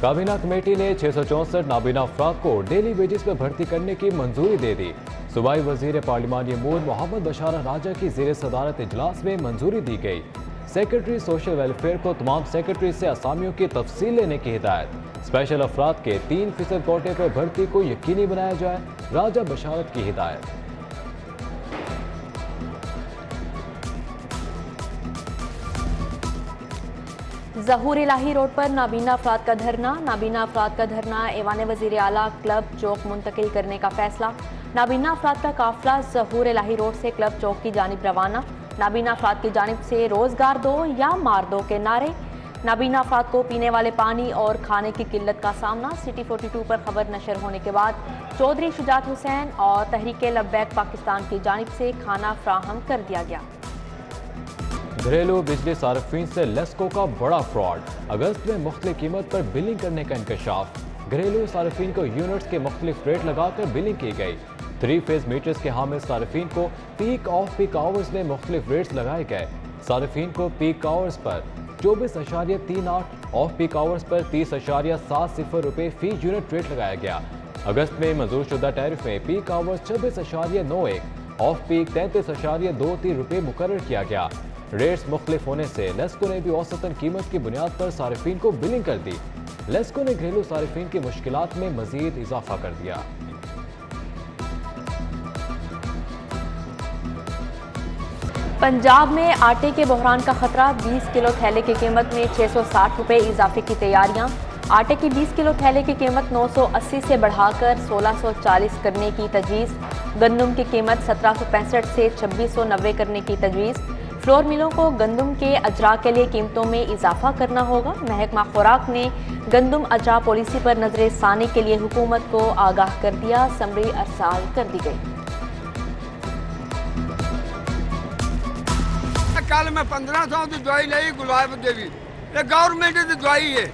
काबीना कमेटी ने 664 नाबीना अफराद को डेली वेजेस पर भर्ती करने की मंजूरी दे दी। सूबाई वजीर पार्लिमानी अमूर मोहम्मद बशारा राजा की ज़ेर सदारत इजलास में मंजूरी दी गई। सेक्रेटरी सोशल वेलफेयर को तमाम सेक्रेटरी से असामियों की तफसील लेने की हिदायत। स्पेशल अफराद के 3% कोटे पर भर्ती को यकीनी बनाया जाए, राजा बशारत की हिदायत। ज़हूर इलाही रोड पर नाबीना अफराद का धरना। नाबीना अफराद का धरना ऐवान वज़ीर आला क्लब चौक मुंतकिल करने का फैसला। नाबीना अफराद का काफिला ज़हूर इलाही रोड से क्लब चौक की जानिब रवाना। नाबीना अफराद की जानिब से रोजगार दो या मार दो के नारे। नाबीना अफराद को पीने वाले पानी और खाने की किल्लत का सामना। सिटी 42 पर खबर नशर होने के बाद चौधरी शुजात हुसैन और तहरीक लब्बैक पाकिस्तान की जानिब से खाना फ्राहम कर दिया गया। घरेलू बिजली सार्फिन से लेस्को का बड़ा फ्रॉड। अगस्त में मुख्तलिफ कीमत पर बिलिंग करने का इंकशाफ। घरेलू सार्फिन को यूनिट्स के मुख्तलिफ रेट लगाकर बिलिंग की गई। 3 फेज मीटर्स के हामिल सार्फिन को पीक ऑफ पीक आवर्स में मुख्तलिफ रेट्स लगाए गए। सार्फिन को peak hours per 24.38, off peak hours per 30.70 रुपये फी यूनिट रेट लगाया गया। अगस्त में मंजूर शुदा टैरिफ में पीक आवर्स 26.91, ऑफ पीक 33.23 रुपये मुकर्रर किया गया। रेट्स मुख्तलिफ होने से लेस्को ने भी औसतन कीमत की बुनियाद पर सार्फिन को बिलिंग कर दी। लेस्को ने घरेलू सार्फिन की मुश्किलात में मजीद इजाफा कर दिया। पंजाब में आटे के बहरान का खतरा। 20 किलो थैले की कीमत में 660 रुपये इजाफे की तैयारियां। आटे की 20 किलो थैले की कीमत 980 से बढ़ाकर 1640 करने की तजवीज़। गंदम की कीमत 1765 से 2690 करने की तजवीज़। फ्लोर मिलों को गंदम के अजरा के लिए कीमतों में इजाफा करना होगा। महकमा खुराक ने गंदम अजरा पॉलिसी पर नजर सानी के लिए हुकूमत को आगाह कर दिया। समरी अरसाल कर दी गई। कल मैं 1500 की दवाई ली गुलाब देवी, ये गवर्नमेंट की दवाई है,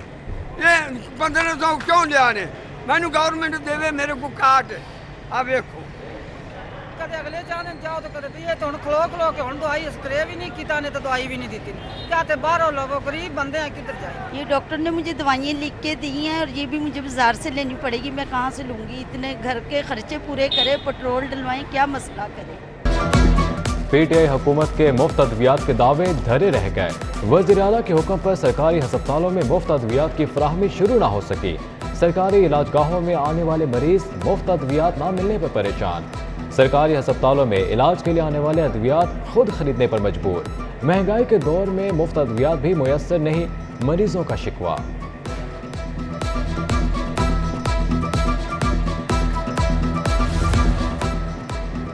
ये 1500 क्यों लिया ने? मैनू गवर्नमेंट देवे मेरे को काट। अब देखो कदे अगले जाने जाओ तो कदे ये तो खलो खलो के हुन दवाई स्प्रे भी नहीं किता ने तो दवाई भी नहीं दी। जाते बाहरों लोगों गरीब बंदे हैं किधर जाए? ये डॉक्टर ने मुझे दवाइयाँ लिख के दी हैं और ये भी मुझे बाजार से लेनी पड़ेगी। मैं कहाँ से लूँगी? इतने घर के खर्चे पूरे करे, पेट्रोल डलवाएं, क्या मसला करे? पीटीआई हुकूमत के मुफ्त अद्वियात के दावे धरे रह गए। वज़ीर आला के हुक्म पर सरकारी अस्पतालों में मुफ्त अद्वियात की फराहमी शुरू न हो सकी। सरकारी इलाजगाहों में आने वाले मरीज मुफ्त अद्वियात न मिलने पर परेशान। सरकारी अस्पतालों में इलाज के लिए आने वाले अद्वियात खुद खरीदने पर मजबूर। महंगाई के दौर में मुफ्त अद्वियात भी मुयस्सर नहीं, मरीजों का शिकवा।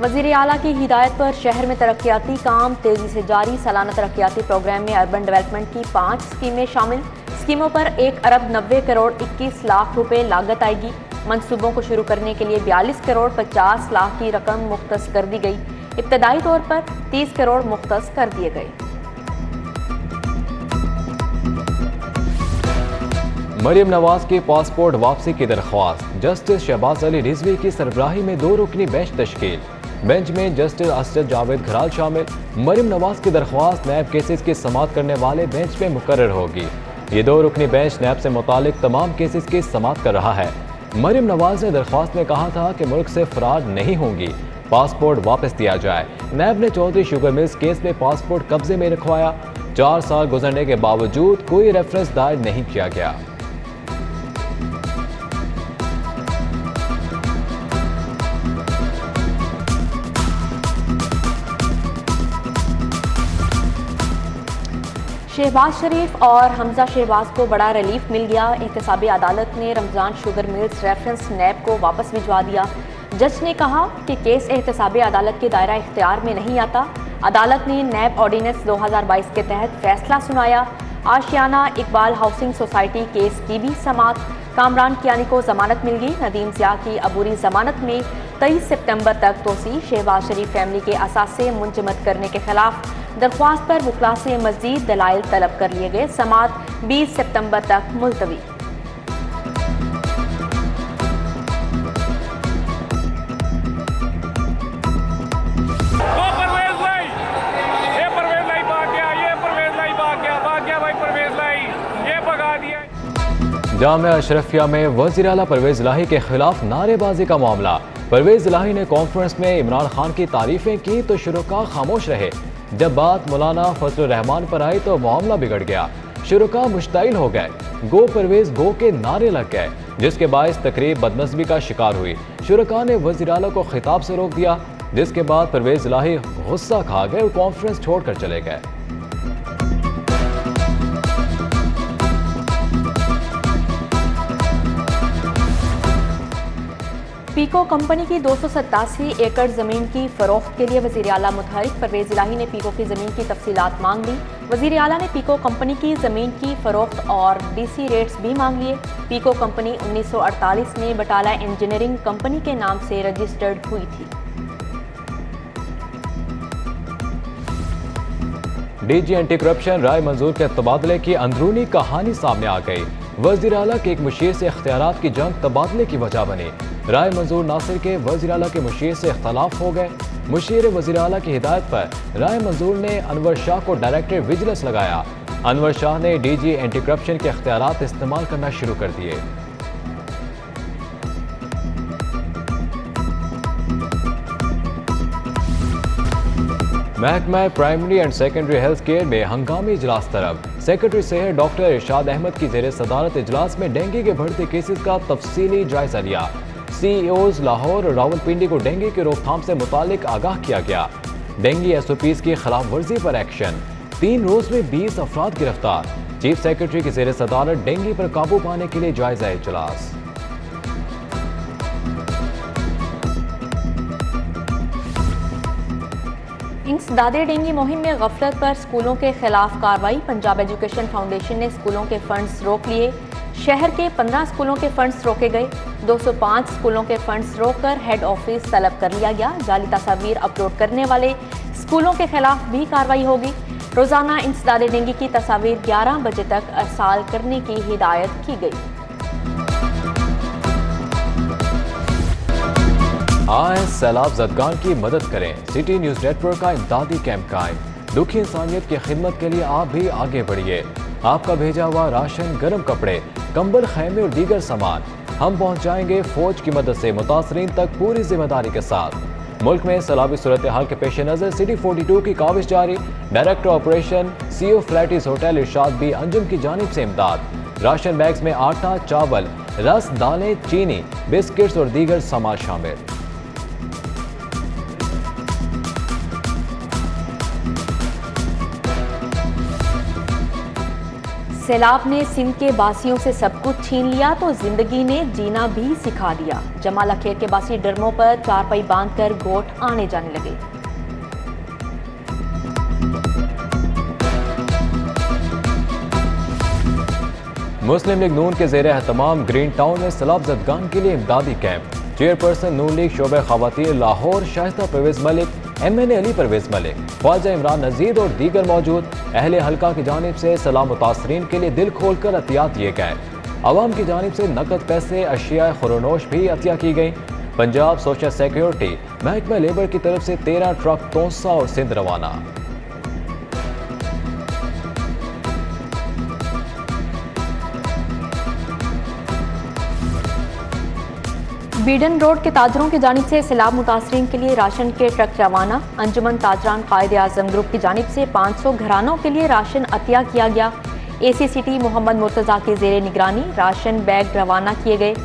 वज़ीर आला की हिदायत पर शहर में तरक्याती काम तेजी से जारी। सालाना तरक्याती प्रोग्राम में अर्बन डेवलपमेंट की 5 स्कीमें शामिल। स्कीमों पर 1 अरब 90 करोड़ 21 लाख रुपए लागत आएगी। मंसूबों को शुरू करने के लिए 42 करोड़ 50 लाख की रकम मुख्तस कर दी गई। इब्तदाई तौर पर 30 करोड़ मुख्तस कर दिए गए। मरियम नवाज की पासपोर्ट वापसी की दरख्वास्त। जस्टिस शहबाज अली रिजवी की सरबराही में 2 रुकनी बेंच तश्कील। बेंच में जस्टिस असद जावेद घराल शामिल। मरियम नवाज की दरख्वास्त नैब केसेस की समाअत करने वाले बेंच में मुकर्रर होगी। ये 2 रुकनी बेंच नैब से मुतालिक तमाम केसेस की समाअत कर रहा है। मरियम नवाज ने दरख्वास्त में कहा था कि मुल्क से फरार नहीं होंगी, पासपोर्ट वापस दिया जाए। नैब ने चौधरी शुगर मिल्स केस में पासपोर्ट कब्जे में रखवाया। 4 साल गुजरने के बावजूद कोई रेफरेंस दायर नहीं किया गया। शहबाज शरीफ और हमजा शहबाज को बड़ा रिलीफ मिल गया। एहतसाबी अदालत ने रमजान शुगर मिल्स रेफरेंस नैब को वापस भिजवा दिया। जज ने कहा कि केस एहतसाबी अदालत के दायरा इख्तियार में नहीं आता। अदालत ने नैब ऑर्डिनेंस 2022 के तहत फैसला सुनाया। आशियाना इकबाल हाउसिंग सोसाइटी केस की भी समाअत। कामरान कियानी को जमानत मिल गई। नदीम ज़िया की अबूरी जमानत में 23 सितंबर तक तोसी। शहबाज शरीफ फैमिली के असासे मुंजमद करने के खिलाफ दरख्वास्त पर वकला से मजीद दलाइल तलब कर लिए गए। समाअत 20 सितंबर तक मुलतवी। जामिया अशरफिया में वज़ीर आला परवेज इलाही के खिलाफ नारेबाजी का मामला। परवेज इलाही ने कॉन्फ्रेंस में इमरान खान की तारीफें की तो शुरुका खामोश रहे। जब बात मौलाना फजलुर रहमान पर आई तो मामला बिगड़ गया। शुरुका मुश्ताइल हो गए, गो परवेज गो के नारे लग गए, जिसके बायस तकरीब बदनस्बी का शिकार हुई। शुरुका ने वज़ीर आला को खिताब से रोक दिया, जिसके बाद परवेज इलाही गुस्सा खा गए और कॉन्फ्रेंस छोड़कर चले गए। पीको कंपनी की 287 एकड़ जमीन की फरोख्त के लिए वज़ीर आला मुतहरिक परवेज इलाही ने पीको की जमीन की तफसीलात मांग ली। वज़ीर आला ने पीको कंपनी की जमीन की फरोख्त और डीसी रेट्स भी मांग लिए। पीको कंपनी 1948 में बटाला इंजीनियरिंग कंपनी के नाम से रजिस्टर्ड हुई थी। डीजी एंटी करप्शन राय मंजूर के तबादले की अंदरूनी कहानी सामने आ गई। वज़ीर आला के एक मुशीर से इख्तियारात की जंग तबादले की वजह बनी। राय मंजूर नासिर के वज़ीर आला के मुशीर से इख्तलाफ हो गए। मुशीर वज़ीर आला की हिदायत पर राय मंजूर ने अनवर शाह को डायरेक्टर विजिलेंस लगाया। अनवर शाह ने डीजी एंटी करप्शन के इख्तियारात इस्तेमाल करना शुरू कर दिए। महकमा primary and secondary health care में हंगामी इजलास तरफ। सेक्रेटरी सेहत डॉक्टर इरशाद अहमद की जेर सदारत इजलास में डेंगू के बढ़ते केसेस का तफसीली जायजा लिया। CEOs लाहौर और रावलपिंडी को डेंगू की रोकथाम से मुतालिक आगाह किया गया। डेंगू SOPs की खिलाफ वर्जी पर एक्शन। 3 रोज में 20 अफराद गिरफ्तार। चीफ सेक्रेटरी की जेर सदारत डेंगू पर काबू पाने के लिए जायजा इजलास। इंसदादे डेंगू मुहिम में गफलत पर स्कूलों के खिलाफ कार्रवाई। पंजाब एजुकेशन फाउंडेशन ने स्कूलों के फंड्स रोक लिए। शहर के 15 स्कूलों के फंड्स रोके गए। 205 स्कूलों के फंड्स रोककर हेड ऑफिस तलब कर लिया गया। जाली तस्वीर अपलोड करने वाले स्कूलों के खिलाफ भी कार्रवाई होगी। रोजाना इंसदादे डेंगू की तस्वीर 11 बजे तक अरसाल करने की हिदायत की गई। आए सैलाब ज़दगान की मदद करें। सिटी न्यूज़ नेटवर्क का इमदादी कैंप कायम। दुखी इंसानियत की खिदमत के लिए आप भी आगे बढ़िए। आपका भेजा हुआ राशन, गर्म कपड़े, कंबल, खैमे और दीगर सामान हम पहुंचाएंगे फौज की मदद से मुतासरीन तक पूरी जिम्मेदारी के साथ। मुल्क में सैलाबी सूरत हाल के पेश नज़र सिटी 42 की काविश जारी। डायरेक्टर ऑपरेशन CO फ्लैटिस होटल इरशाद भी अंजुम की जानिब से इमदाद। राशन बैग्स में आटा, चावल, रस, दालें, चीनी, बिस्किट्स और दीगर सामान शामिल। सैलाब ने सिंध के बासियों से सब कुछ छीन लिया तो जिंदगी ने जीना भी सिखा दिया। जमाल अखेर के बासी ड्रमों पर चारपाई बांधकर गोट आने जाने लगे। मुस्लिम लीग नून के ज़ेरे एहतमाम ग्रीन टाउन में सैलाब ज़दगान के लिए इमदादी कैंप। चेयरपर्सन नून लीग शोबे खवातीन लाहौर शाइस्ता परवेज मलिक, MNA अली परवेज मलिक, ख्वाजा इमरान नजीर और दीगर मौजूद। अहले हल्का की जानिब से सलाम मुतासरीन के लिए दिल खोल कर अतियात दिए गए। अवाम की जानिब से नकद पैसे, अशिया खुरोनोश भी अतिया की गई। पंजाब सोशल सिक्योरिटी महकमा लेबर की तरफ से 13 ट्रक तोसा और सिंध रवाना। बीडन रोड के ताजरों की जानिब से सैलाब मुतासरीन के लिए राशन के ट्रक रवाना। अंजुमन ताजरान कायदे आजम ग्रुप की जानिब से 500 घरानों के लिए राशन अतिया किया गया। ACCT मोहम्मद मुर्तज़ा के ज़ेरे निगरानी राशन बैग रवाना किए गए।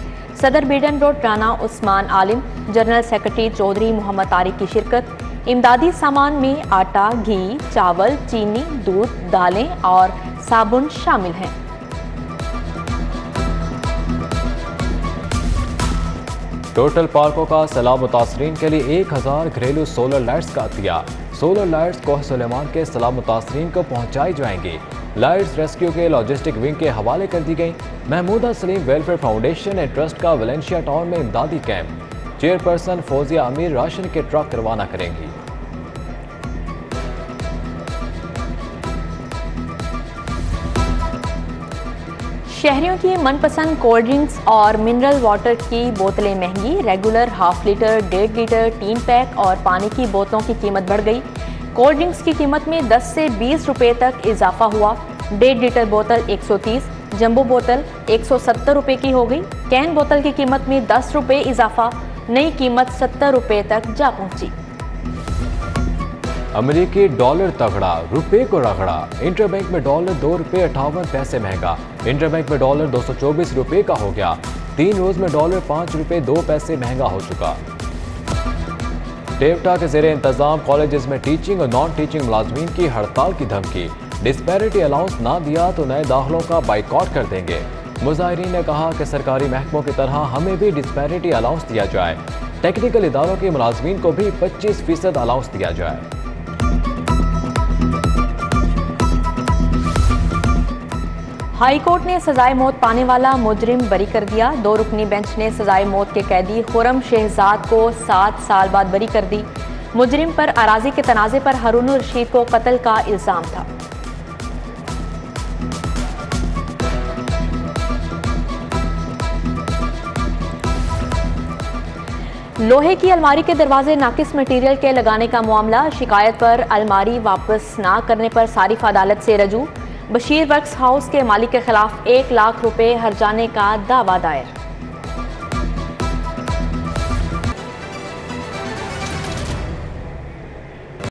सदर बीडन रोड राना उस्मान आलिम, जनरल सेक्रेटरी चौधरी मोहम्मद तारिक की शिरकत। इमदादी सामान में आटा, घी, चावल, चीनी, दूध, दालें और साबुन शामिल हैं। टोटल पार्कों का सैलाब मुतासरीन के लिए 1000 घरेलू सोलर लाइट्स का अतिया। सोलर लाइट्स कोह सुलेमान के सैलाब मुतासरीन को पहुंचाई जाएंगी। लाइट्स रेस्क्यू के लॉजिस्टिक विंग के हवाले कर दी गई। Mahmooda Salim welfare foundation and trust का वलेंशिया टाउन में इमदादी कैंप। चेयरपर्सन फौजिया अमीर राशन के ट्रक रवाना करेंगी। शहरियों की मनपसंद कोल्ड ड्रिंक्स और मिनरल वाटर की बोतलें महंगी। Regular half litre, 1.5 litre, 3 pack और पानी की बोतलों की कीमत बढ़ गई। कोल्ड ड्रिंक्स की कीमत में 10 से 20 रुपए तक इजाफा हुआ। 1.5 लीटर बोतल 130, जंबो बोतल 170 रुपए की हो गई। कैन बोतल की कीमत में 10 रुपए इजाफा, नई कीमत 70 रुपए तक जा पहुंची। अमेरिकी डॉलर तगड़ा, रुपए को रगड़ा। इंटरबैंक में डॉलर 2 रुपए 58 पैसे महंगा। इंटरबैंक में डॉलर 224 रुपए का हो गया। 3 रोज में डॉलर 5 रुपए 2 पैसे महंगा हो चुका। टेवटा के ज़ेरे इंतजाम कॉलेजेस में टीचिंग और नॉन टीचिंग मुलाजमीन की हड़ताल की धमकी। डिस्पैरिटी अलाउंस ना दिया तो नए दाखिलों का बाइकआउट कर देंगे। मुजाहिरीन ने कहा कि सरकारी महकमों की तरह हमें भी डिस्पैरिटी अलाउंस दिया जाए। टेक्निकल इदारों के मुलाजमीन को भी 25% अलाउंस दिया जाए। हाई कोर्ट ने सजाए मौत पाने वाला मुजरिम बरी कर दिया। 2 रुकनी बेंच ने सजाए मौत के कैदी खुरम शहजाद को 7 साल बाद बरी कर दी। मुजरिम पर अराजी के तनाजे पर हारून रशीद को कत्ल का इल्जाम था। लोहे की अलमारी के दरवाजे नाकिस मटीरियल के लगाने का मामला। शिकायत पर अलमारी वापस ना करने पर सारिफ अदालत से रजू। बशीर वर्क्स हाउस के मालिक के खिलाफ 1 लाख रुपए हर्जाने का दावा दायर।